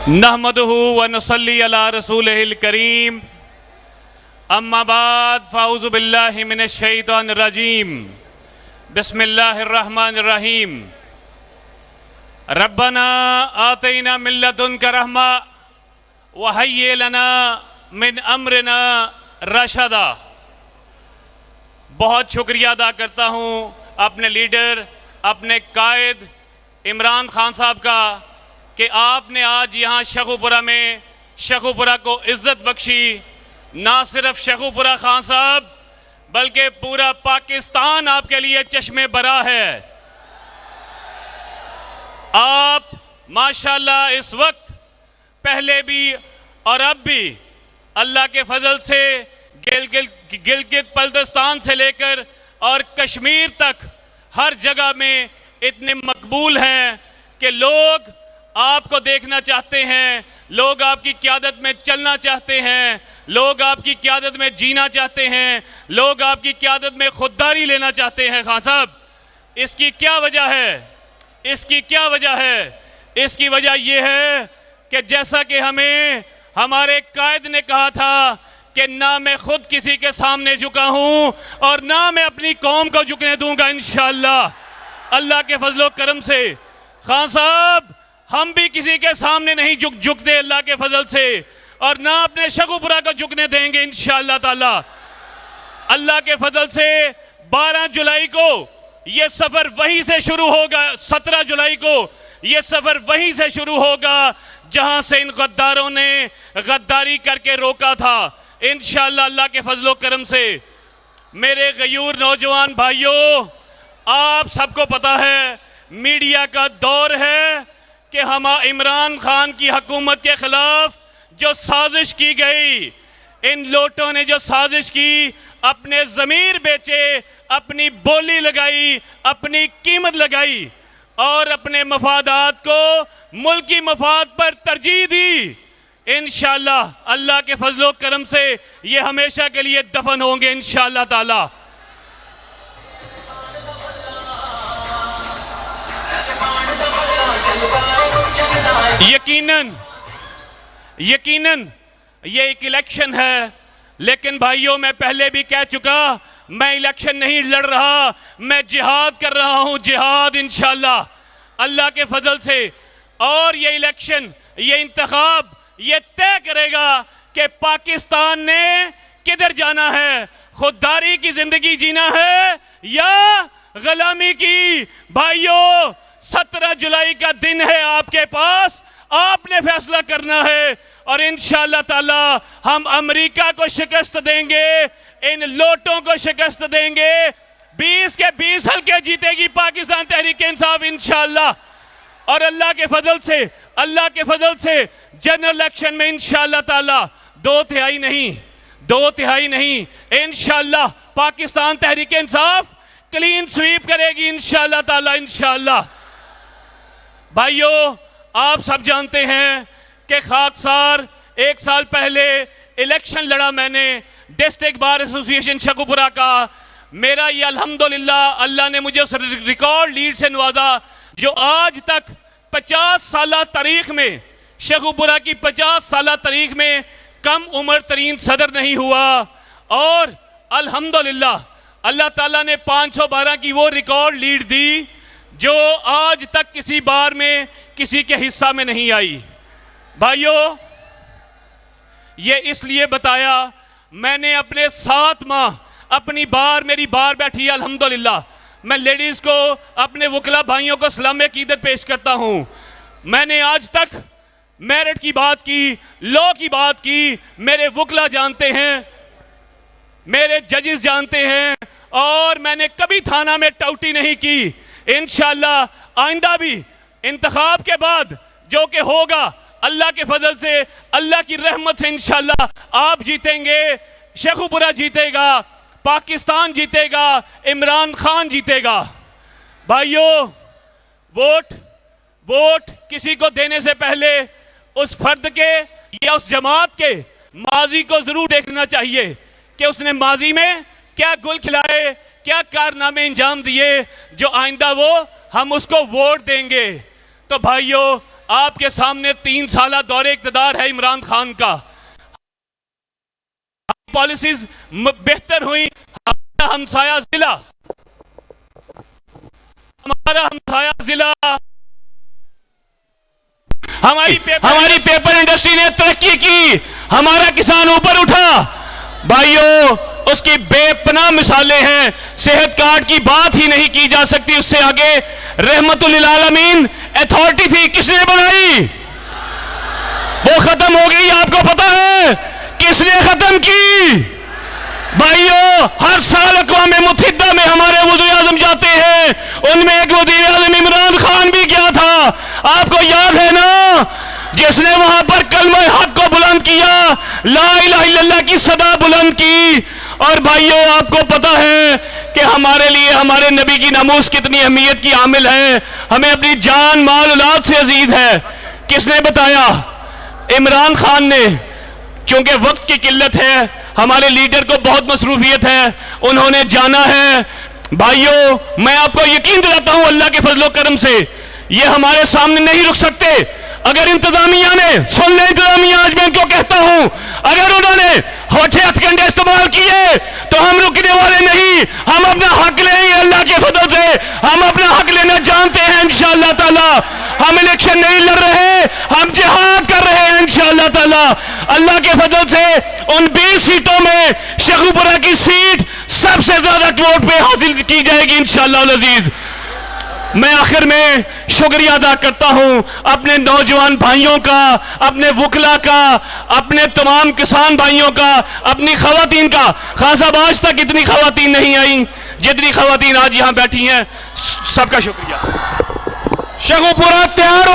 नहमदुहु व नसल्ली अला रसूलिहिल करीम अम्मा बाद फ़ाऊज़ु बिल्लाहि मिनश शैतानिर रजीम बिस्मिल्लाहिर रहमानिर रहीम रब्बना आतैना मिन लदुनका रहमा व हय्यि लना मिन अमरिना रशदा। बहुत शुक्रिया अदा करता हूँ अपने लीडर, अपने कायद इमरान खान साहब का कि आपने आज यहाँ शेखुपुरा में शेखुपुरा को इज़्ज़त बख्शी। ना सिर्फ शेखुपुरा खान साहब बल्कि पूरा पाकिस्तान आपके लिए चश्मे बरा है। आप माशाल्लाह इस वक्त पहले भी और अब भी अल्लाह के फजल से गिलगित बल्तिस्तान से लेकर और कश्मीर तक हर जगह में इतने मकबूल हैं कि लोग आपको देखना चाहते हैं, लोग आपकी क़यादत में चलना चाहते हैं, लोग आपकी क़यादत में जीना चाहते हैं, लोग आपकी क़यादत में खुददारी लेना चाहते हैं। खान साहब, इसकी क्या वजह है? इसकी क्या वजह है? इसकी वजह यह है कि जैसा कि हमें हमारे कायद ने कहा था कि ना मैं खुद किसी के सामने झुका हूं और ना मैं अपनी कौम को झुकने दूंगा इंशाअल्लाह अल्लाह के फजलो करम से। खान साहब, हम भी किसी के सामने नहीं झुकते अल्लाह के फजल से, और ना अपने शेखुपुरा को झुकने देंगे इंशाअल्लाह ताला। अल्लाह के फजल से 12 जुलाई को ये सफ़र वहीं से शुरू होगा, 17 जुलाई को ये सफ़र वहीं से शुरू होगा जहां से इन गद्दारों ने गद्दारी करके रोका था। इंशाअल्लाह अल्लाह के फजलो करम से मेरे गयूर नौजवान भाइयों, आप सबको पता है मीडिया का दौर है कि हम इमरान खान की हुकूमत के खिलाफ जो साजिश की गई, इन लोटों ने जो साजिश की, अपने ज़मीर बेचे, अपनी बोली लगाई, अपनी कीमत लगाई और अपने मफादात को मुल्की मफाद पर तरजीह दी। इंशाअल्लाह अल्लाह के फजलो करम से ये हमेशा के लिए दफन होंगे इंशाअल्लाह ताला। यकीनन ये एक इलेक्शन है, लेकिन भाइयों मैं पहले भी कह चुका, मैं इलेक्शन नहीं लड़ रहा, मैं जिहाद कर रहा हूं, जिहाद इंशाअल्लाह अल्लाह के फजल से। और ये इलेक्शन, ये इंतखाब ये तय करेगा कि पाकिस्तान ने किधर जाना है, खुददारी की जिंदगी जीना है या गुलामी की। भाइयों, 17 जुलाई का दिन है आपके पास, आपने फैसला करना है और इंशाअल्लाह ताला हम अमेरिका को शिकस्त देंगे, इन लोटों को शिकस्त देंगे। 20 के 20 हल्के जीतेगी पाकिस्तान तहरीक इंसाफ इंशाअल्लाह। और अल्लाह के फजल से जनरल इलेक्शन में इंशाअल्लाह ताला 2 तिहाई नहीं इंशाअल्लाह पाकिस्तान तहरीक इंसाफ क्लीन स्वीप करेगी इंशाअल्लाह ताला, इंशाअल्लाह। भाइयों, आप सब जानते हैं कि खाकसार 1 साल पहले इलेक्शन लड़ा मैंने डिस्ट्रिक्ट बार एसोसिएशन शेखुपुरा का। मेरा ये अल्हम्दुलिल्लाह अल्लाह ने मुझे उस रिकॉर्ड लीड से नवाजा जो आज तक 50 साल तारीख में, शेखुपुरा की 50 साल तारीख में कम उम्र तरीन सदर नहीं हुआ। और अल्हम्दुलिल्लाह अल्लाह ताला ने 512 की वो रिकॉर्ड लीड दी जो आज तक किसी बार में किसी के हिस्सा में नहीं आई। भाइयों, ये इसलिए बताया, मैंने अपने 7 माह अपनी बार, मेरी बार बैठी है अल्हम्दुलिल्लाह। मैं लेडीज़ को, अपने वकला भाइयों को सलाम अकीदत पेश करता हूँ। मैंने आज तक मेरिट की बात की, लॉ की बात की, मेरे वकला जानते हैं, मेरे जजेस जानते हैं, और मैंने कभी थाना में टाउटी नहीं की। इंशाअल्लाह आइंदा भी इंतखाब के बाद जो कि होगा अल्लाह के फजल से, अल्लाह की रहमत से इंशाअल्लाह आप जीतेंगे, शेखुपुरा जीतेगा, पाकिस्तान जीतेगा, इमरान खान जीतेगा। भाइयों, वोट किसी को देने से पहले उस फर्द के या उस जमात के माजी को जरूर देखना चाहिए कि उसने माजी में क्या गुल खिलाए, क्या कारनामे अंजाम दिए जो आइंदा वो हम उसको वोट देंगे। तो भाइयों, आपके सामने 3 साल दौरे इक़्तिदार है इमरान खान का। पॉलिसीज बेहतर हुई। हमारा हमसाया जिला हमारी पेपर इंडस्ट्री ने तरक्की की, हमारा किसान ऊपर उठा। भाइयों, उसकी बेपनाह मिसालें हैं। सेहत कार्ड की बात ही नहीं की जा सकती। उससे आगे रहमतुल लिल आलमीन अथॉरिटी थी, किसने बनाई? वो खत्म हो गई। आपको पता है किसने खत्म की? भाइयों, हर साल अक़वाम मुत्तहिदा में हमारे वज़ीर आज़म जाते हैं, उनमें एक वज़ीर आज़म इमरान खान भी गया था। आपको याद है ना, जिसने वहां पर कलमा हक को बुलंद किया, ला इलाहा इल्लल्लाह की सदा बुलंद की। और भाइयों, आपको पता है कि हमारे लिए हमारे नबी की नामूस कितनी अहमियत की हामिल है। हमें अपनी जान माल औलाद से अजीज है। किसने बताया? इमरान खान ने। क्योंकि वक्त की किल्लत है, हमारे लीडर को बहुत मसरूफियत है, उन्होंने जाना है। भाइयों, मैं आपको यकीन दिलाता हूं अल्लाह के फजलो करम से ये हमारे सामने नहीं रुक सकते। अगर इंतजामिया ने, सुन ले इंतजामिया, आज मैं इनको कहता हूं, अगर उन्होंने होठे हथकंडे इस्तेमाल किए तो हम रुकने वाले नहीं। हम अपना हक लेंगे अल्लाह के फजल से। हम अपना हक लेना जानते हैं इंशाअल्लाह ताला। हम इलेक्शन नहीं लड़ रहे, हम जिहाद कर रहे हैं इंशाअल्लाह ताला। अल्लाह के फजल से उन 20 सीटों में शेखुपुरा की सीट सबसे ज्यादा वोट पे हासिल की जाएगी इंशाअल्लाह अज़ीज। मैं आखिर में शुक्रिया अदा करता हूं अपने नौजवान भाइयों का, अपने वकला का, अपने तमाम किसान भाइयों का, अपनी खवातीन का। खान साहब, आज तक इतनी खवातीन नहीं आई जितनी खवातीन आज यहां बैठी हैं। सबका शुक्रिया। शेखुपुरा तैयार